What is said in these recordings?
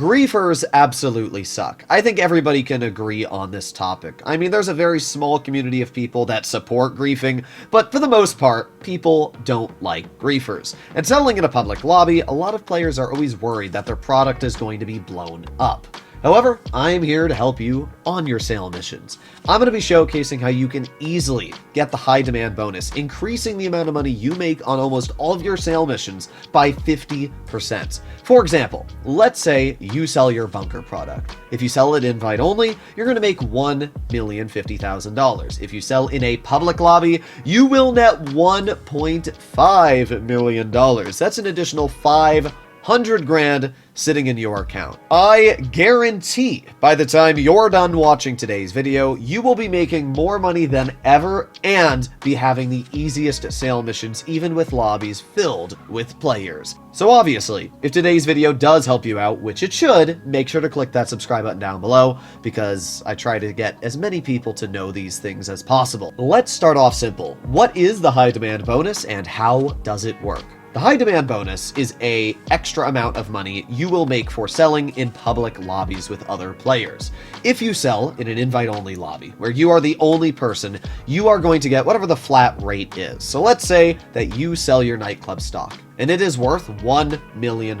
Griefers absolutely suck. I think everybody can agree on this topic. I mean, there's a very small community of people that support griefing, but for the most part, people don't like griefers. And selling in a public lobby, a lot of players are always worried that their product is going to be blown up. However, I am here to help you on your sale missions. I'm going to be showcasing how you can easily get the high demand bonus, increasing the amount of money you make on almost all of your sale missions by 50%. For example, let's say you sell your bunker product. If you sell it invite only, you're going to make $1,050,000. If you sell in a public lobby, you will net $1.5 million. That's an additional $500 grand sitting in your account. I guarantee by the time you're done watching today's video, you will be making more money than ever and be having the easiest sale missions, even with lobbies filled with players. So obviously, if today's video does help you out, which it should, make sure to click that subscribe button down below because I try to get as many people to know these things as possible. Let's start off simple. What is the high demand bonus and how does it work? The high demand bonus is an extra amount of money you will make for selling in public lobbies with other players. If you sell in an invite-only lobby, where you are the only person, you are going to get whatever the flat rate is. So let's say that you sell your nightclub stock, and it is worth $1 million.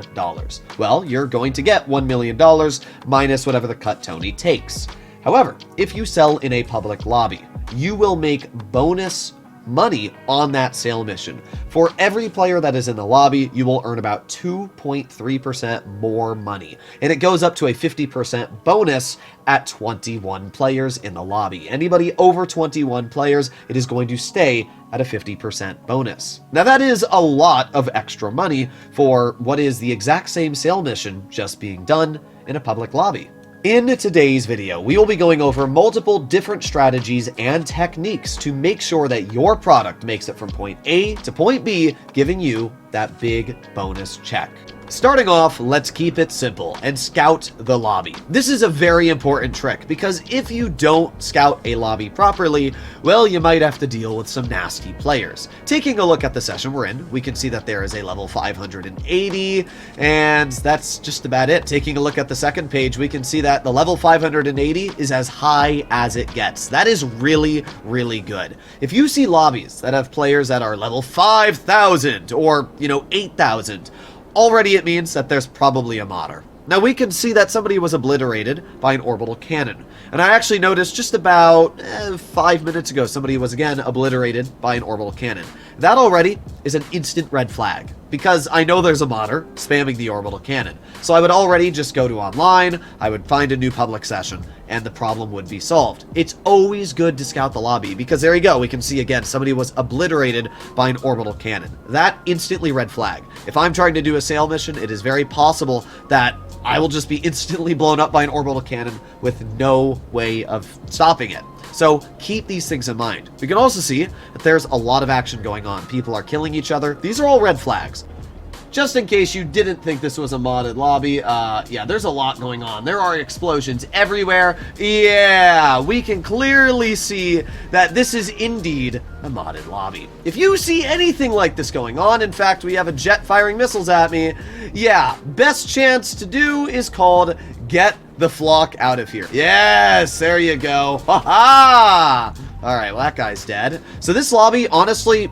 Well, you're going to get $1 million minus whatever the cut Tony takes. However, if you sell in a public lobby, you will make bonus money on that sale mission. For every player that is in the lobby, you will earn about 2.3% more money. And it goes up to a 50% bonus at 21 players in the lobby. Anybody over 21 players, it is going to stay at a 50% bonus. Now that is a lot of extra money for what is the exact same sale mission just being done in a public lobby. In today's video, we will be going over multiple different strategies and techniques to make sure that your product makes it from point A to point B, giving you that big bonus check. Starting off, let's keep it simple and scout the lobby. This is a very important trick because if you don't scout a lobby properly, well, you might have to deal with some nasty players. Taking a look at the session we're in, we can see that there is a level 580, and that's just about it. Taking a look at the second page, we can see that the level 580 is as high as it gets. That is really, really good. If you see lobbies that have players that are level 5,000 or, 8,000, already it means that there's probably a modder. Now we can see that somebody was obliterated by an orbital cannon. And I actually noticed just about 5 minutes ago, somebody was again obliterated by an orbital cannon. That already is an instant red flag because I know there's a modder spamming the orbital cannon. So I would already just go to online, I would find a new public session, and the problem would be solved. It's always good to scout the lobby because there you go, we can see again, somebody was obliterated by an orbital cannon. That instantly red flag. If I'm trying to do a sale mission, it is very possible that I will just be instantly blown up by an orbital cannon with no way of stopping it. So keep these things in mind. We can also see that there's a lot of action going on. People are killing each other. These are all red flags. Just in case you didn't think this was a modded lobby, yeah, there's a lot going on. There are explosions everywhere. Yeah, we can clearly see that this is indeed a modded lobby. If you see anything like this going on, in fact, we have a jet firing missiles at me, yeah, best chance to do is called get the flock out of here. Yes, there you go. Ha ha! All right, well, that guy's dead. So this lobby, honestly,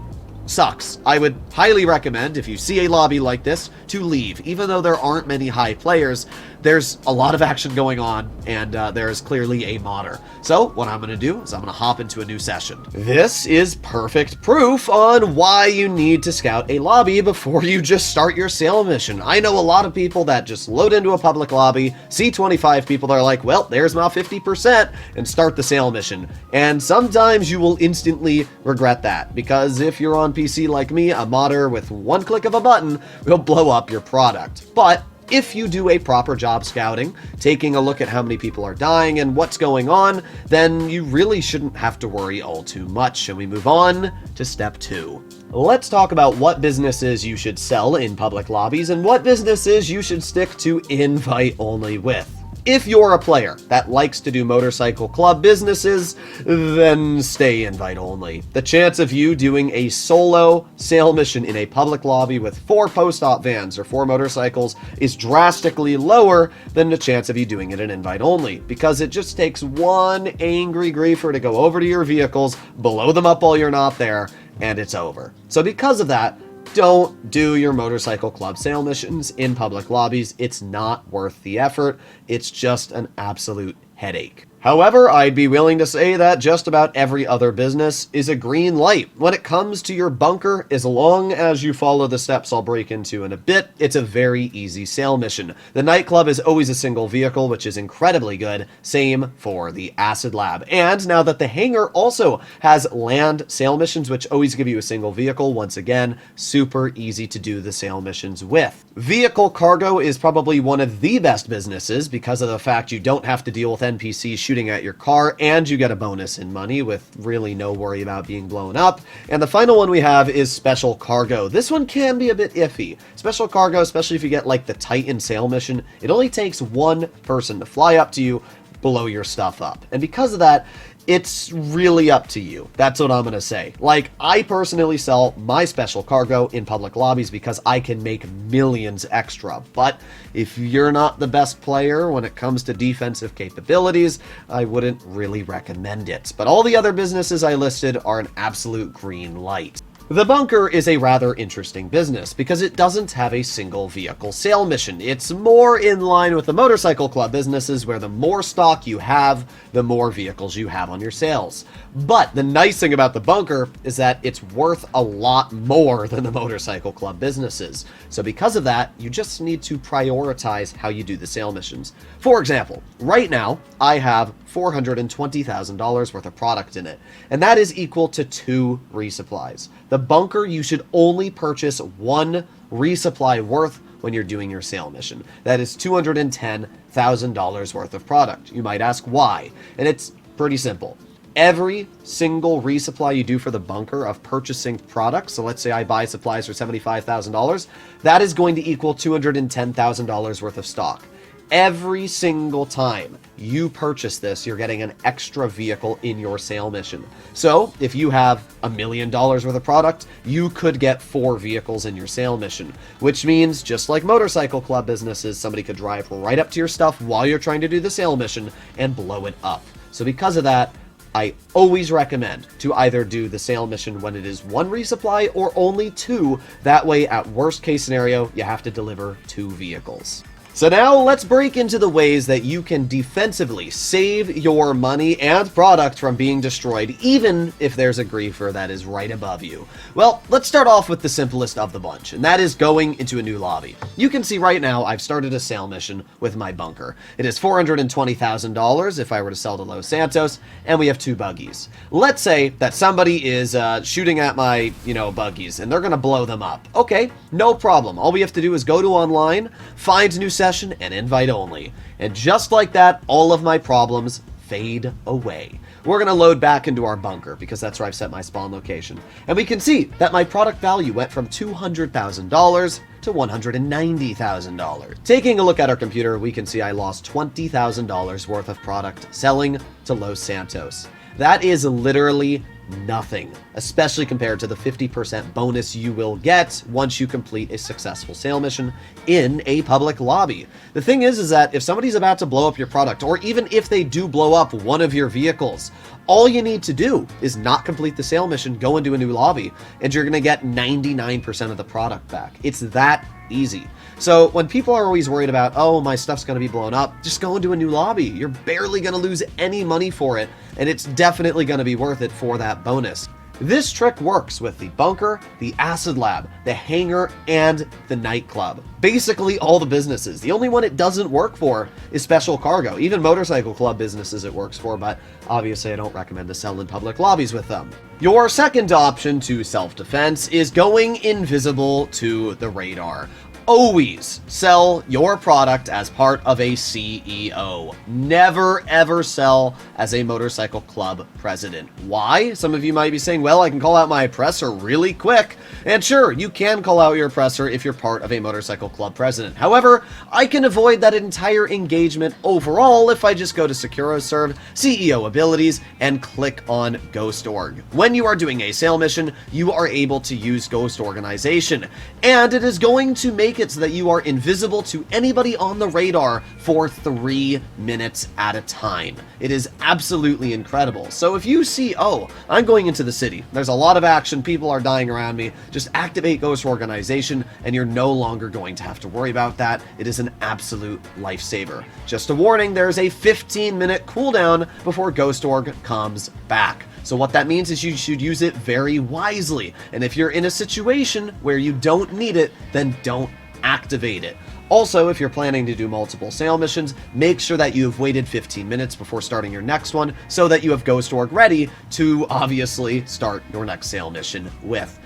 sucks. I would highly recommend, if you see a lobby like this, to leave. Even though there aren't many high players, there's a lot of action going on, and there is clearly a modder. So what I'm going to do is I'm going to hop into a new session. This is perfect proof on why you need to scout a lobby before you just start your sale mission. I know a lot of people that just load into a public lobby, see 25 people, they're like, well, there's my 50%, and start the sale mission. And sometimes you will instantly regret that, because if you're on PC like me, a modder with one click of a button will blow up your product. But if you do a proper job scouting, taking a look at how many people are dying and what's going on, then you really shouldn't have to worry all too much. And we move on to step 2. Let's talk about what businesses you should sell in public lobbies and what businesses you should stick to invite only with. If you're a player that likes to do motorcycle club businesses, then stay invite only. The chance of you doing a solo sale mission in a public lobby with 4 post-op vans or 4 motorcycles is drastically lower than the chance of you doing it in invite only, because it just takes one angry griefer to go over to your vehicles, blow them up while you're not there, and it's over. So because of that, don't do your motorcycle club sale missions in public lobbies. It's not worth the effort. It's just an absolute headache. However, I'd be willing to say that just about every other business is a green light. When it comes to your bunker, as long as you follow the steps I'll break into in a bit, it's a very easy sale mission. The nightclub is always a single vehicle, which is incredibly good. Same for the Acid Lab. And now that the hangar also has land sale missions, which always give you a single vehicle, once again, super easy to do the sale missions with. Vehicle cargo is probably one of the best businesses because of the fact you don't have to deal with NPCs shooting at your car, and you get a bonus in money with really no worry about being blown up. And the final one we have is special cargo. This one can be a bit iffy. Special cargo, especially if you get like the Titan sale mission, it only takes one person to fly up to you, blow your stuff up. And because of that, it's really up to you. That's what I'm going to say. Like, I personally sell my special cargo in public lobbies because I can make millions extra. But if you're not the best player when it comes to defensive capabilities, I wouldn't really recommend it. But all the other businesses I listed are an absolute green light. The bunker is a rather interesting business because it doesn't have a single vehicle sale mission. It's more in line with the motorcycle club businesses where the more stock you have, the more vehicles you have on your sales. But the nice thing about the bunker is that it's worth a lot more than the motorcycle club businesses. So because of that, you just need to prioritize how you do the sale missions. For example, right now, I have $420,000 worth of product in it, and that is equal to 2 resupplies. The bunker, you should only purchase 1 resupply worth when you're doing your sale mission. That is $210,000 worth of product. You might ask why, and it's pretty simple. Every single resupply you do for the bunker of purchasing products, so let's say I buy supplies for $75,000, that is going to equal $210,000 worth of stock. Every single time you purchase this, you're getting an extra vehicle in your sale mission. So if you have $1 million worth of product, you could get 4 vehicles in your sale mission, which means just like motorcycle club businesses, somebody could drive right up to your stuff while you're trying to do the sale mission and blow it up. So because of that, I always recommend to either do the sale mission when it is 1 resupply or only 2. That way, at worst case scenario, you have to deliver 2 vehicles. So now let's break into the ways that you can defensively save your money and product from being destroyed, even if there's a griefer that is right above you. Well, let's start off with the simplest of the bunch, and that is going into a new lobby. You can see right now I've started a sale mission with my bunker. It is $420,000 if I were to sell to Los Santos, and we have 2 buggies. Let's say that somebody is shooting at my, buggies, and they're going to blow them up. Okay, no problem. All we have to do is go to online, find a new session, and invite only. And just like that, all of my problems fade away. We're going to load back into our bunker because that's where I've set my spawn location. And we can see that my product value went from $200,000 to $190,000. Taking a look at our computer, we can see I lost $20,000 worth of product selling to Los Santos. That is literally nothing, especially compared to the 50% bonus you will get once you complete a successful sale mission in a public lobby. The thing is that if somebody's about to blow up your product, or even if they do blow up one of your vehicles, all you need to do is not complete the sale mission, go into a new lobby, and you're going to get 99% of the product back. It's that easy. So when people are always worried about, oh, my stuff's going to be blown up, just go into a new lobby. You're barely going to lose any money for it, and it's definitely going to be worth it for that bonus. This trick works with the bunker, the Acid Lab, the hangar, and the nightclub. Basically all the businesses. The only one it doesn't work for is special cargo. Even motorcycle club businesses it works for, but obviously I don't recommend to sell in public lobbies with them. Your second option to self-defense is going invisible to the radar. always sell your product as part of a CEO. Never, ever sell as a motorcycle club president. Why? Some of you might be saying, well, I can call out my oppressor really quick. And sure, you can call out your oppressor if you're part of a motorcycle club president. However, I can avoid that entire engagement overall if I just go to SecuroServe, CEO Abilities, and click on Ghost Org. When you are doing a sale mission, you are able to use Ghost Organization, and it is going to make it so that you are invisible to anybody on the radar for 3 minutes at a time. It is absolutely incredible. So if you see, oh, I'm going into the city, there's a lot of action, people are dying around me, just activate Ghost Organization and you're no longer going to have to worry about that. It is an absolute lifesaver. Just a warning, there's a 15-minute cooldown before Ghost Org comes back. So what that means is you should use it very wisely. And if you're in a situation where you don't need it, then don't activate it. Also, if you're planning to do multiple sale missions, make sure that you've waited 15 minutes before starting your next one so that you have Ghost Org ready to obviously start your next sale mission with.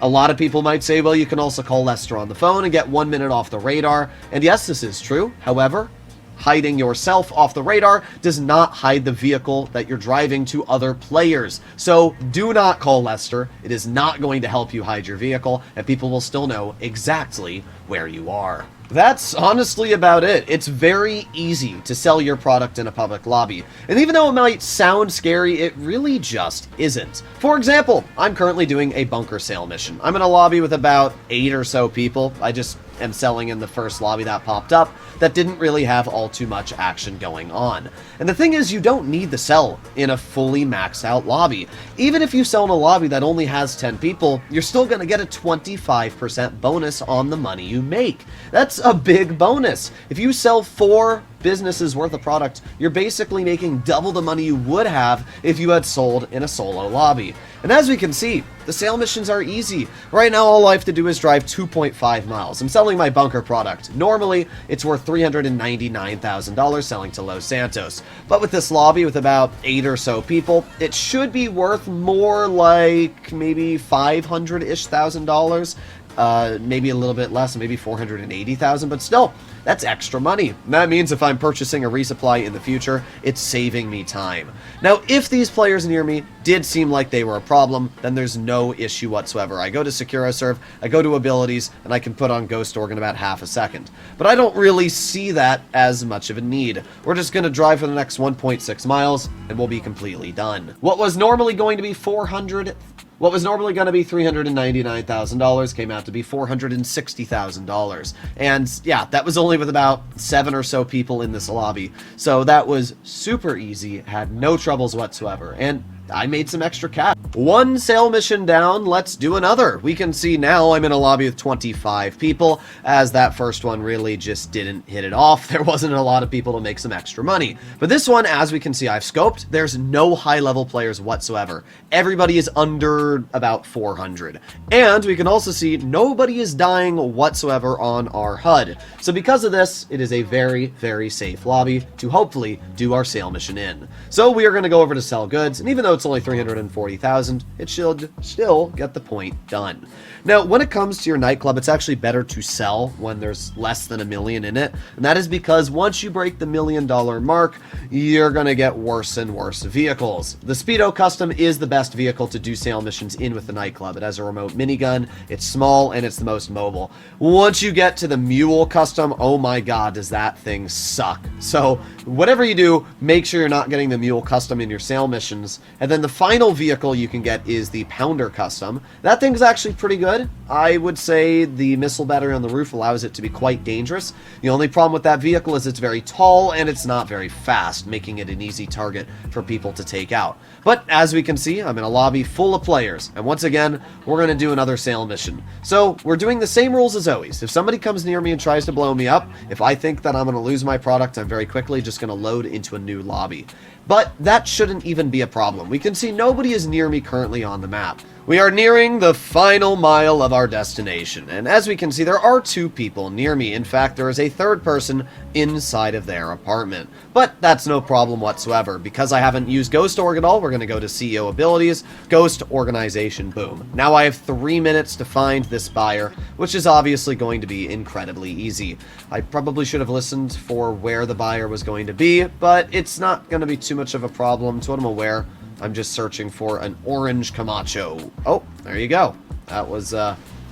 A lot of people might say, well, you can also call Lester on the phone and get 1 minute off the radar. And yes, this is true. However, hiding yourself off the radar does not hide the vehicle that you're driving to other players. So do not call Lester. It is not going to help you hide your vehicle, and people will still know exactly where you are. That's honestly about it. It's very easy to sell your product in a public lobby. And even though it might sound scary, it really just isn't. For example, I'm currently doing a bunker sale mission. I'm in a lobby with about 8 or so people. I just am selling in the first lobby that popped up that didn't really have all too much action going on. And the thing is, you don't need to sell in a fully maxed out lobby. Even if you sell in a lobby that only has 10 people, you're still going to get a 25% bonus on the money you make. That's a big bonus. If you sell 4 businesses worth of product, you're basically making double the money you would have if you had sold in a solo lobby. And as we can see, the sale missions are easy. Right now, all I have to do is drive 2.5 miles. I'm selling my bunker product. Normally, it's worth $399,000 selling to Los Santos. But with this lobby with about 8 or so people, it should be worth more like maybe $500-ish thousand dollars. Maybe a little bit less, maybe 480,000, but still, that's extra money. And that means if I'm purchasing a resupply in the future, it's saving me time. Now, if these players near me did seem like they were a problem, then there's no issue whatsoever. I go to SecuroServe, I go to Abilities, and I can put on Ghost Org in about half a second. But I don't really see that as much of a need. We're just going to drive for the next 1.6 miles, and we'll be completely done. What was normally going to be $399,000 came out to be $460,000. And yeah, that was only with about 7 or so people in this lobby. So that was super easy, had no troubles whatsoever. And I made some extra cash. One sale mission down, let's do another. We can see now I'm in a lobby with 25 people, as that first one really just didn't hit it off. There wasn't a lot of people to make some extra money. But this one, as we can see, I've scoped, there's no high-level players whatsoever. Everybody is under about 400. And we can also see nobody is dying whatsoever on our HUD. So because of this, it is a very, very safe lobby to hopefully do our sale mission in. So we are going to go over to sell goods, and even though it's only 340,000, it should still get the point done. Now, when it comes to your nightclub, it's actually better to sell when there's less than $1 million in it, and that is because once you break the $1 million mark, you're going to get worse and worse vehicles. The Speedo Custom is the best vehicle to do sale missions in with the nightclub. It has a remote minigun, it's small, and it's the most mobile. Once you get to the Mule Custom, oh my god, does that thing suck. So, whatever you do, make sure you're not getting the Mule Custom in your sale missions. And then the final vehicle you can get is the Pounder Custom. That thing's actually pretty good. I would say the missile battery on the roof allows it to be quite dangerous. The only problem with that vehicle is it's very tall and it's not very fast, making it an easy target for people to take out. But as we can see, I'm in a lobby full of players, and once again, we're going to do another sale mission. So we're doing the same rules as always. If somebody comes near me and tries to blow me up, if I think that I'm going to lose my product, I'm very quickly just going to load into a new lobby. But that shouldn't even be a problem. We can see nobody is near me currently on the map, We are nearing the final mile of our destination, and as we can see, there are 2 people near me. In fact, there is a 3rd person inside of their apartment. But that's no problem whatsoever. Because I haven't used Ghost Org at all, we're going to go to CEO Abilities, Ghost Organization, boom. Now I have 3 minutes to find this buyer, which is obviously going to be incredibly easy. I probably should have listened for where the buyer was going to be, but it's not going to be too much of a problem. To what I'm aware, I'm just searching for an orange Camacho. Oh, there you go. That was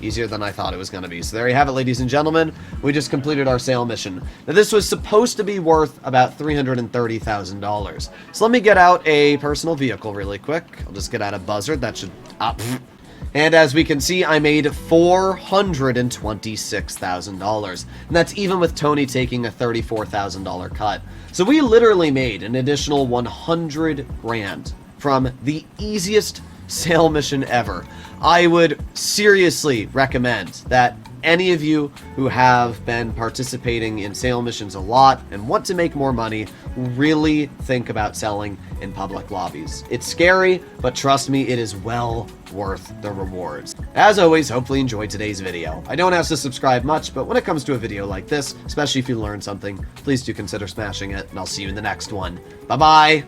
easier than I thought it was going to be. So there you have it, ladies and gentlemen. We just completed our sale mission. Now, this was supposed to be worth about $330,000. So let me get out a personal vehicle really quick. I'll just get out a buzzard. That should... And as we can see, I made $426,000. And that's even with Tony taking a $34,000 cut. So we literally made an additional 100 grand from the easiest sale mission ever. I would seriously recommend that any of you who have been participating in sale missions a lot and want to make more money, really think about selling in public lobbies. It's scary, but trust me, it is well worth the rewards. As always, hopefully you enjoyed today's video. I don't ask to subscribe much, but when it comes to a video like this, especially if you learned something, please do consider smashing it, and I'll see you in the next one. Bye-bye!